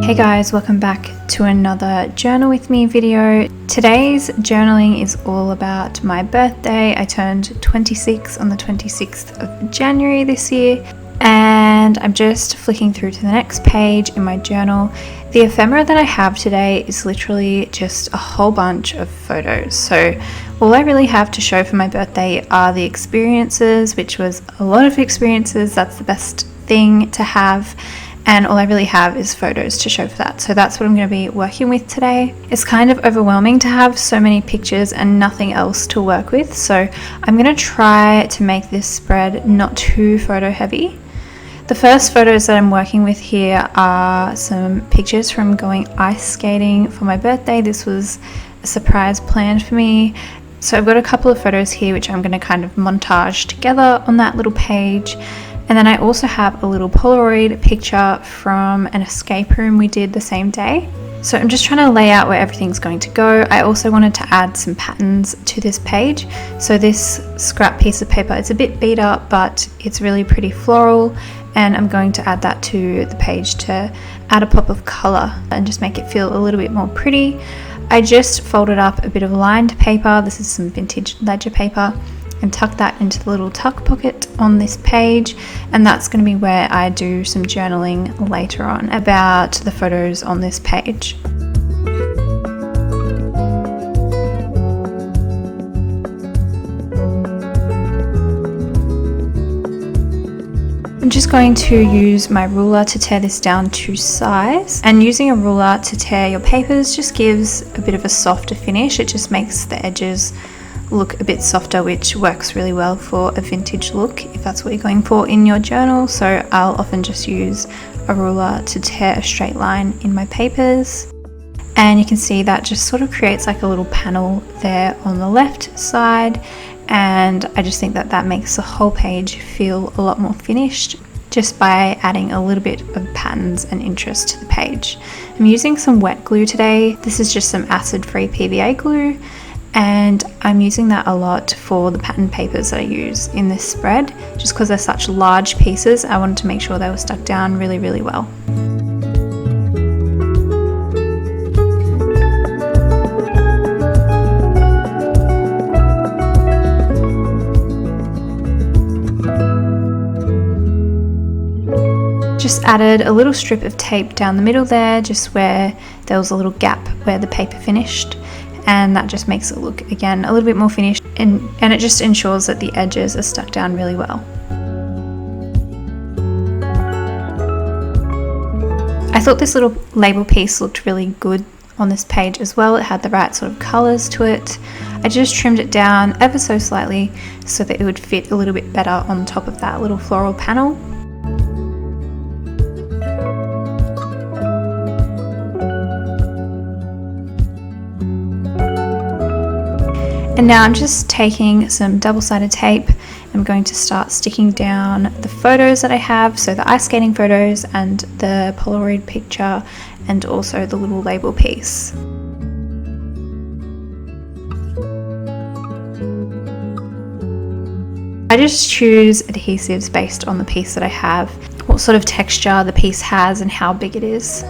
Hey guys, welcome back to another journal with me video. Today's journaling is all about my birthday. I turned 26 on the 26th of January this year, and I'm just flicking through to the next page in my journal. The ephemera that I have today is literally just a whole bunch of photos. So all I really have to show for my birthday are the experiences, which was a lot of experiences. That's the best thing to have. And all I really have is photos to show for that. So that's what I'm going to be working with today. It's kind of overwhelming to have so many pictures and nothing else to work with. So I'm going to try to make this spread not too photo heavy. The first photos that I'm working with here are some pictures from going ice skating for my birthday. This was a surprise planned for me. So I've got a couple of photos here which I'm going to kind of montage together on that little page. And then I also have a little Polaroid picture from an escape room we did the same day. So I'm just trying to lay out where everything's going to go. I also wanted to add some patterns to this page. So this scrap piece of paper, it's a bit beat up, but it's really pretty floral. And I'm going to add that to the page to add a pop of color and just make it feel a little bit more pretty. I just folded up a bit of lined paper. This is some vintage ledger paper, and tuck that into the little tuck pocket on this page, and that's going to be where I do some journaling later on about the photos on this page. I'm just going to use my ruler to tear this down to size, and using a ruler to tear your papers just gives a bit of a softer finish. It just makes the edges look a bit softer, which works really well for a vintage look if that's what you're going for in your journal. So I'll often just use a ruler to tear a straight line in my papers, and you can see that just sort of creates like a little panel there on the left side, and I just think that that makes the whole page feel a lot more finished just by adding a little bit of patterns and interest to the page. I'm using some wet glue today. This is just some acid-free PVA glue, and I'm using that a lot for the pattern papers that I use in this spread. Just because they're such large pieces, I wanted to make sure they were stuck down really, really well. Just added a little strip of tape down the middle there, just where there was a little gap where the paper finished. And that just makes it look, again, a little bit more finished, and it just ensures that the edges are stuck down really well. I thought this little label piece looked really good on this page as well. It had the right sort of colours to it. I just trimmed it down ever so slightly so that it would fit a little bit better on top of that little floral panel. And now I'm just taking some double-sided tape. I'm going to start sticking down the photos that I have, so the ice skating photos and the Polaroid picture, and also the little label piece. I just choose adhesives based on the piece that I have, what sort of texture the piece has and how big it is.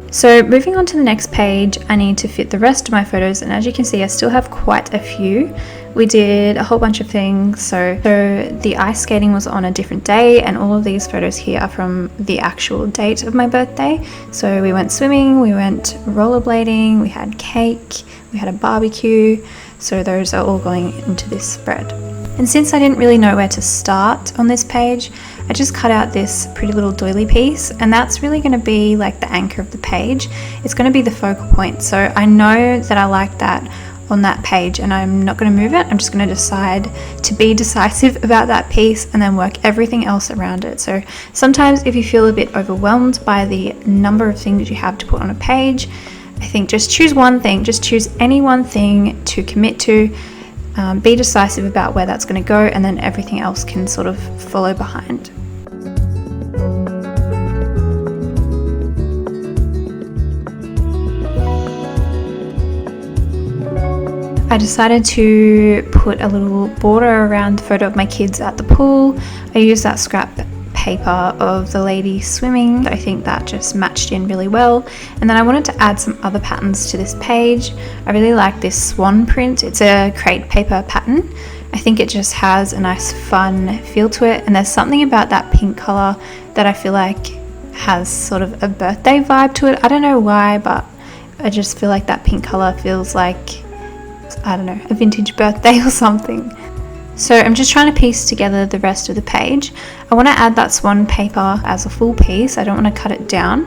So moving on to the next page, I need to fit the rest of my photos, and as you can see I still have quite a few. We did a whole bunch of things, so the ice skating was on a different day, and all of these photos here are from the actual date of my birthday. So we went swimming, we went rollerblading, we had cake, we had a barbecue, so those are all going into this spread. And since I didn't really know where to start on this page, I just cut out this pretty little doily piece, and that's really going to be like the anchor of the page. It's going to be the focal point. So I know that I like that on that page, and I'm not going to move it. I'm just going to decide to be decisive about that piece and then work everything else around it. So sometimes if you feel a bit overwhelmed by the number of things you have to put on a page, I think just choose one thing, just choose any one thing to commit to. Be decisive about where that's going to go, and then everything else can sort of follow behind. I decided to put a little border around the photo of my kids at the pool. I used that scrap paper of the lady swimming. I think that just matched in really well. And then I wanted to add some other patterns to this page. I really like this swan print. It's a crepe paper pattern. I think it just has a nice fun feel to it, and there's something about that pink color that I feel like has sort of a birthday vibe to it. I don't know why, but I just feel like that pink color feels like, I don't know, a vintage birthday or something. So I'm just trying to piece together the rest of the page. I want to add that swan paper as a full piece. I don't want to cut it down,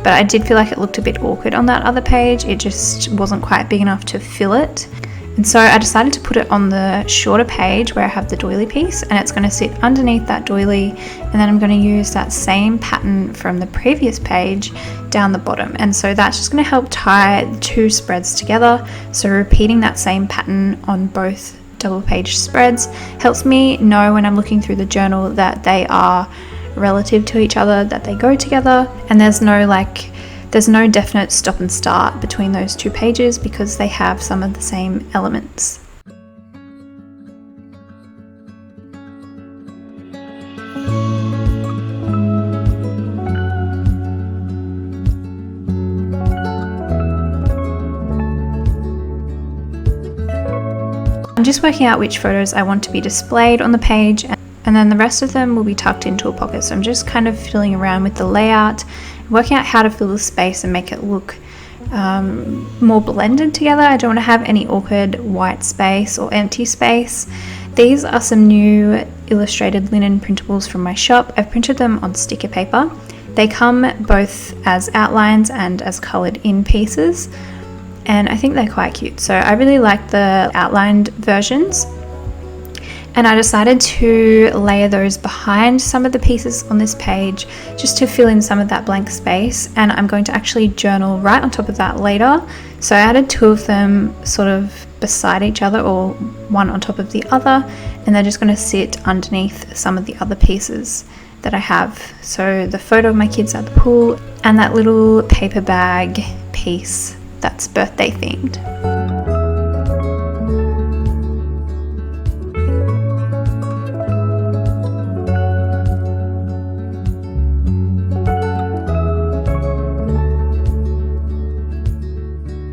but I did feel like it looked a bit awkward on that other page. It just wasn't quite big enough to fill it. And so I decided to put it on the shorter page where I have the doily piece, and it's going to sit underneath that doily, and then I'm going to use that same pattern from the previous page down the bottom. And so that's just going to help tie the two spreads together. So repeating that same pattern on both double page spreads helps me know when I'm looking through the journal that they are relative to each other, that they go together, and there's no definite stop and start between those two pages because they have some of the same elements. I'm just working out which photos I want to be displayed on the page, and then the rest of them will be tucked into a pocket. So I'm just kind of fiddling around with the layout, working out how to fill the space and make it look more blended together. I don't want to have any awkward white space or empty space. These are some new illustrated linen printables from my shop. I've printed them on sticker paper. They come both as outlines and as coloured in pieces, and I think they're quite cute. So I really like the outlined versions, and I decided to layer those behind some of the pieces on this page just to fill in some of that blank space, and I'm going to actually journal right on top of that later. So I added two of them sort of beside each other, or one on top of the other, and they're just going to sit underneath some of the other pieces that I have. So the photo of my kids at the pool and that little paper bag piece that's birthday themed.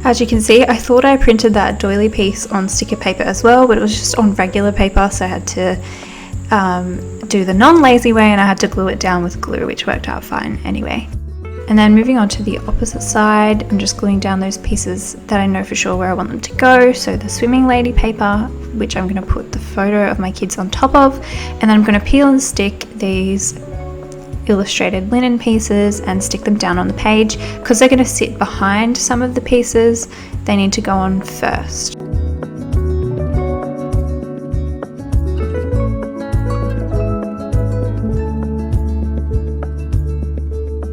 As you can see, I thought I printed that doily piece on sticker paper as well, but it was just on regular paper, so I had to do the non-lazy way, and I had to glue it down with glue, which worked out fine anyway. And then moving on to the opposite side, I'm just gluing down those pieces that I know for sure where I want them to go. So the swimming lady paper, which I'm going to put the photo of my kids on top of, and then I'm going to peel and stick these illustrated linen pieces and stick them down on the page. Because they're going to sit behind some of the pieces, they need to go on first.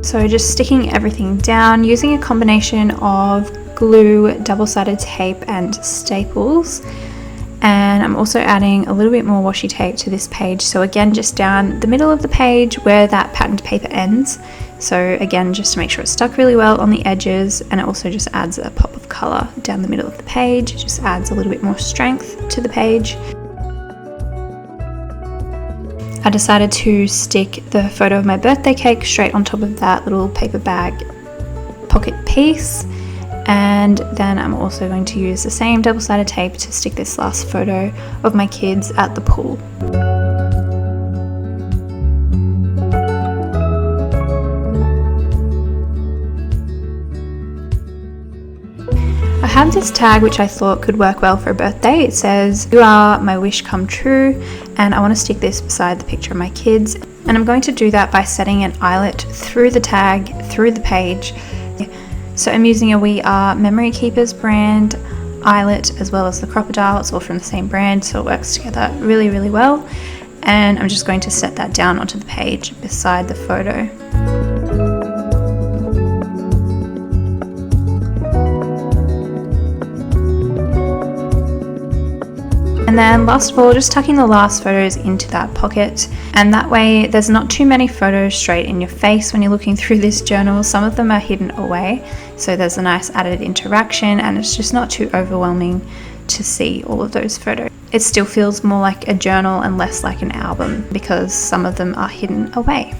So just sticking everything down using a combination of glue, double-sided tape and staples. And I'm also adding a little bit more washi tape to this page. So again, just down the middle of the page where that patterned paper ends. So again, just to make sure it's stuck really well on the edges, and it also just adds a pop of color down the middle of the page. It just adds a little bit more strength to the page. I decided to stick the photo of my birthday cake straight on top of that little paper bag pocket piece. And then I'm also going to use the same double-sided tape to stick this last photo of my kids at the pool. I have this tag which I thought could work well for a birthday. It says, "You are my wish come true," and I want to stick this beside the picture of my kids. And I'm going to do that by setting an eyelet through the tag, through the page. So I'm using a We Are Memory Keepers brand eyelet, as well as the crocodile. It's all from the same brand, so it works together really, really well. And I'm just going to set that down onto the page beside the photo. And then last of all, just tucking the last photos into that pocket, and that way there's not too many photos straight in your face when you're looking through this journal. Some of them are hidden away, so there's a nice added interaction, and it's just not too overwhelming to see all of those photos. It still feels more like a journal and less like an album because some of them are hidden away.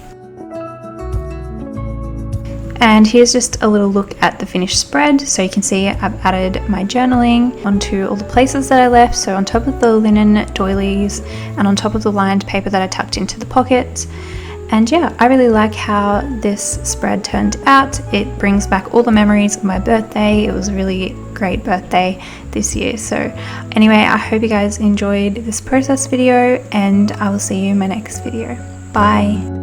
And here's just a little look at the finished spread. So you can see I've added my journaling onto all the places that I left. So on top of the linen doilies and on top of the lined paper that I tucked into the pockets. And yeah, I really like how this spread turned out. It brings back all the memories of my birthday. It was a really great birthday this year. So anyway, I hope you guys enjoyed this process video and I will see you in my next video. Bye.